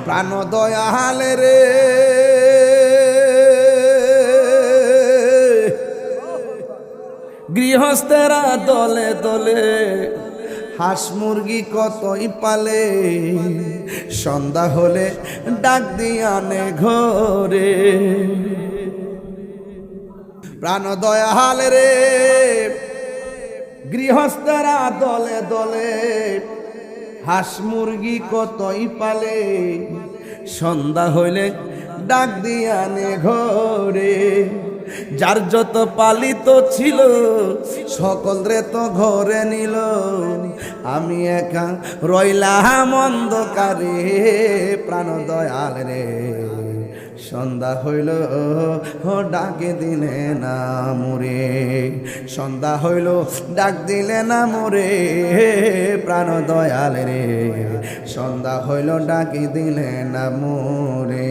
প্রাণ দয়াল রে গৃহস্থেরা দলে দলে হাঁস মুরগি কতই পালে সন্ধ্যা হলে ডাক দিয়ে আনে ঘরে প্রাণ দয়াল রে গৃহস্থেরা দলে দলে হাঁস মুরগি কতই পালে সন্ধ্যা হইলে ডাক দিয়ে আনে ঘরে যার যত পালিত ছিল সকল রে তো ঘরে নিল আমি একা রইলাম অন্ধকারে প্রাণ দয়াল রে সন্ধ্যা হইল ডাকে দিলে না মোরে সন্ধ্যা হইল ডাক দিলে না মোরে প্রাণ দয়াল রে সন্ধ্যা হইল ডাকে দিলে না মোরে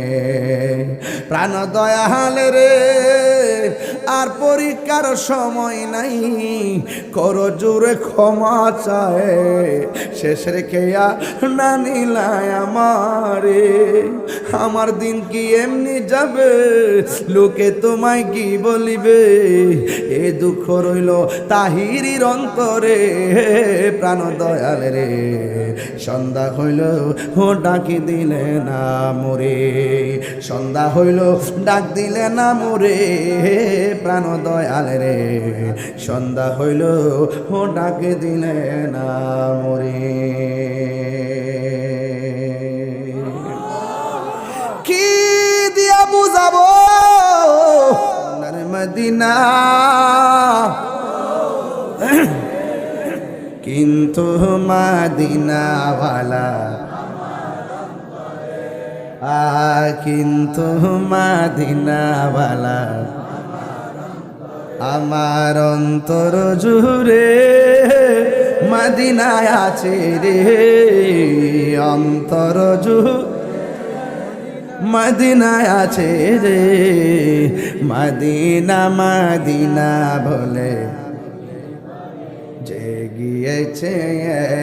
প্রাণ দয়াল রে আর পরীক্ষার সময় নাই করো জোরে ক্ষমা চায় শেষ রেখে না নিলায় আমারে আমার দিন কি এমনি যাবে লোকে তোমায় কি বলিবে এ দুঃখ রইল তাহিরির অন্তরে প্রাণ দয়াল রে সন্ধ্যা হইল ডাকি দিলে না মোরে সন্ধ্যা হইল ডাক দিলে না মোরে প্রাণ দয়াল রে সন্ধ্যা হইল ডাকে দিলে না মোরে কি দিয়া বুঝাবো মদিনা কিন্তু মদিনাওয়ালা কিন্তু মদিনাওয়ালা আমার অন্তর জুড়ে মদিনায় আছে রে অন্তর জুড়ে মদিনায় আছে রে মদিনা মদিনা বলে যে গিয়েছে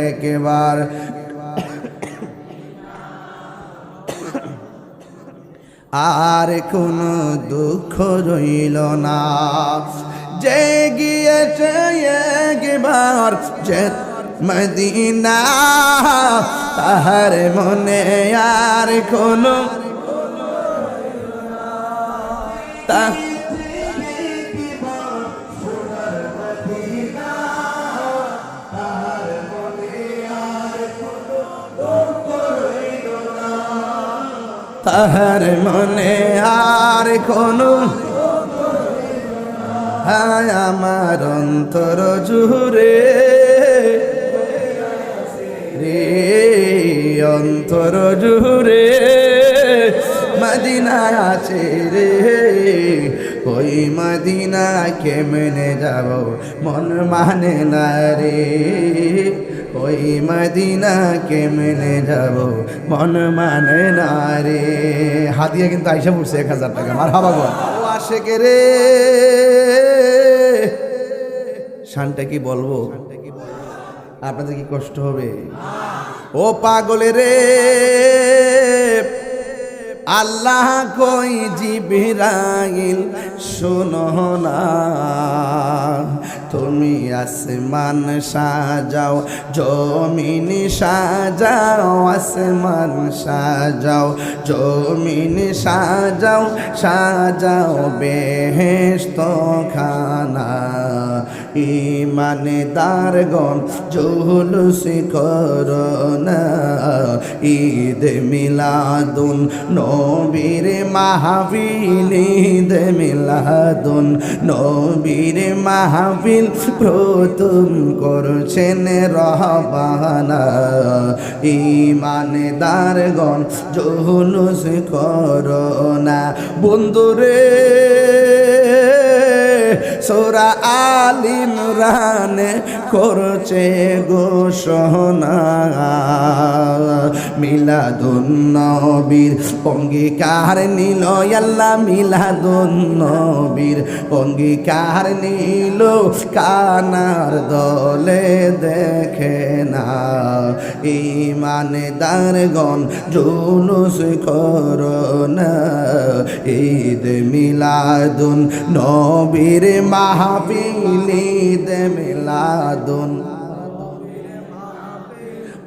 একবার আর কোনো দুঃখ রইল না যে গিয়েছে একবার যে মদিনা তাহার মনে আর কোনো তাহার মনে আর কোনো আমার অন্তর জুড়ে রে অন্তর জুড়ে মদিনা আছে রে ওই মদিনা কেমনে যাব মন মানে না রে ওই মদিনা কেমনে যাব মন মানে না রে হাতিয়া কিন্তু আইসা পড়ছে 1000 টাকা মার হাবা গো আশেকে রে শানটা কি বলবো আপনাদের কি কষ্ট হবে ও পাগলে রে আল্লাহ কই জিবরাইল শোনো না তুমি আসমান সাজাও জমিন সাজাও আসমান সাজাও জমিন সাজাও সাজাও বেহেশত খানা ইমানদারগণ জুলুস করোনা ঈদ মিলাদুন নবীর মাহফিল ঈদ মিলাদুন নবীর মাহফিল প্রথম করছেন রহবানা ইমানদারগণ জুলুস করোনা বন্ধুরে সূরা আল ইমরানে করছে ঘোষণা মিলাদুন নবীর অঙ্গীকার নিল আল্লাহ মিলাদুন নবীর অঙ্গীকার নিল কানার দলে দেখে না ঈমানদারগণ জুলুস করোনা ঈদ মিলাদুন নবীর মাহফিল ঈদ মিলাদুন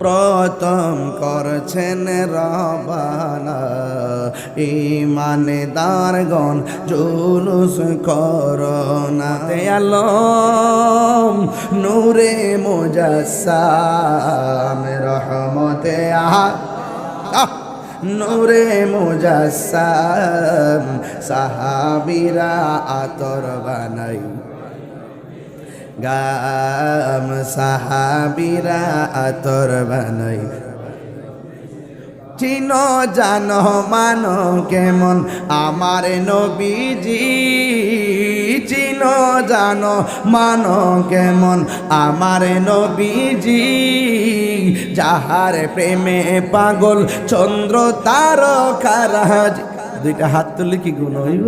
প্রথম করছেন রবানা ঈমানদারগণ জুলুস করোনা আলম নূরে মুজাসসাম রহমতে নূরে মুজাসসাম সাহাবীরা আতর বানাই গাম সাহাবীরা আতর বানাই চিনো জানো মানো কেমন আমার নবীজি চিনো জানো মানো কেমন আমার নবীজি যাহার প্রেমে পাগল চন্দ্র তারকারাজ দুইটা হাত তুলে কি গুণ হইব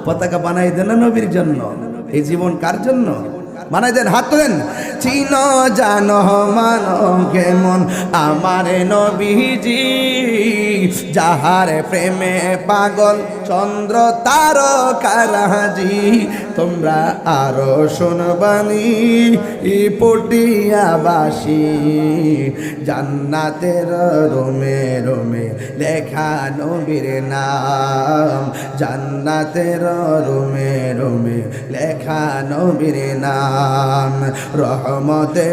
পতাকা বানাই দেন না নবীর জন্য এই জীবন কার জন্য বানাই দেন হাত তোলেন চিনো জানো মানো কেমন আমার নবীজি যাহার প্রেমে পাগল চন্দ্র তারকারাজি তোমরা আরো শুনবানি পটিয়াবাসী জান্নাতের রোমে রোমে লেখা নবীর নাম জান্নাতের রোমে রোমে লেখা নবীর নাম রহমতে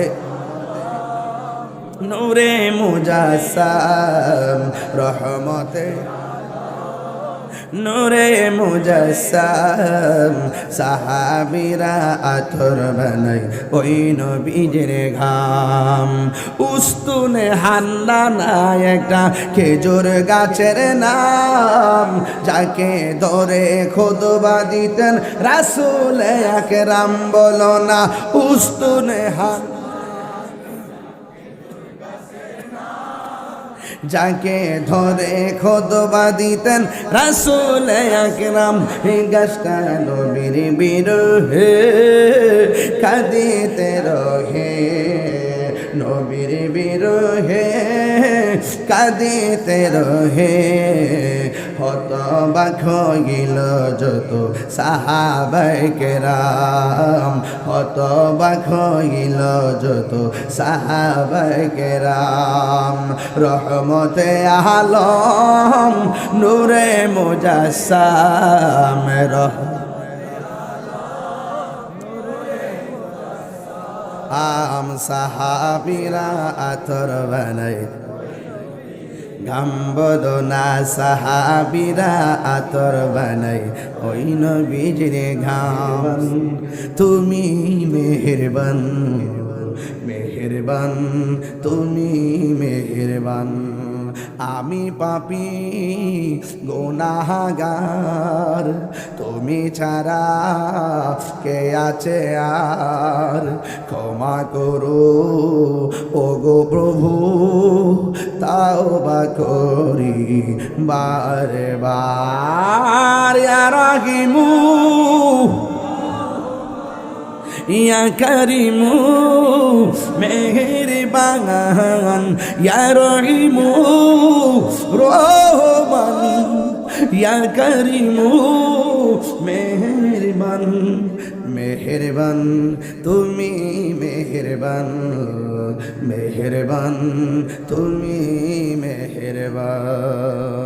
নূরে মুজাসসাম রহমতে নূরে মুজাসসাম সাহাবীরা আতর বানাই ওই নবীজির ঘাম উস্তুনে হান্নানা একটা খেজুর গাছের নাম যাকে ধরে খুতবা দিতেন রাসূল আকরাম বলো না উস্তুনে যাকে ধরে খুতবা দিতেন রাসূল আকরাম গাছটা নবীর বিরহে কাঁদিতে রহে নবীর বিরহে কাঁদিতে রহে হতবাক হইল যত সাহাবায়ে কেরাম হতবাক হইল যত সাহাবায়ে কেরাম রহমতে আলম নূরে মুজাসসাম আম সাহাবীরা আতর বানাই গাম্বদনা সাহাবীরা আতর বানাই ওই নবীজির ঘাম তুমি মেহেরবান মেহেরবান তুমি মেহেরবান আমি পাপী গুনাহগার তুমি ছাড়া কে আছে আর ক্ষমা করো ওগো প্রভু তাওবা করি বারে বার ইয়া রাহিমু ইয়া করিমু মেহেরবান ইয়া রহিমু রহমান ইয়া করিমু মেহেরবান মেহেরবান তুমি মেহেরবান মেহেরবান তুমি মেহেরবান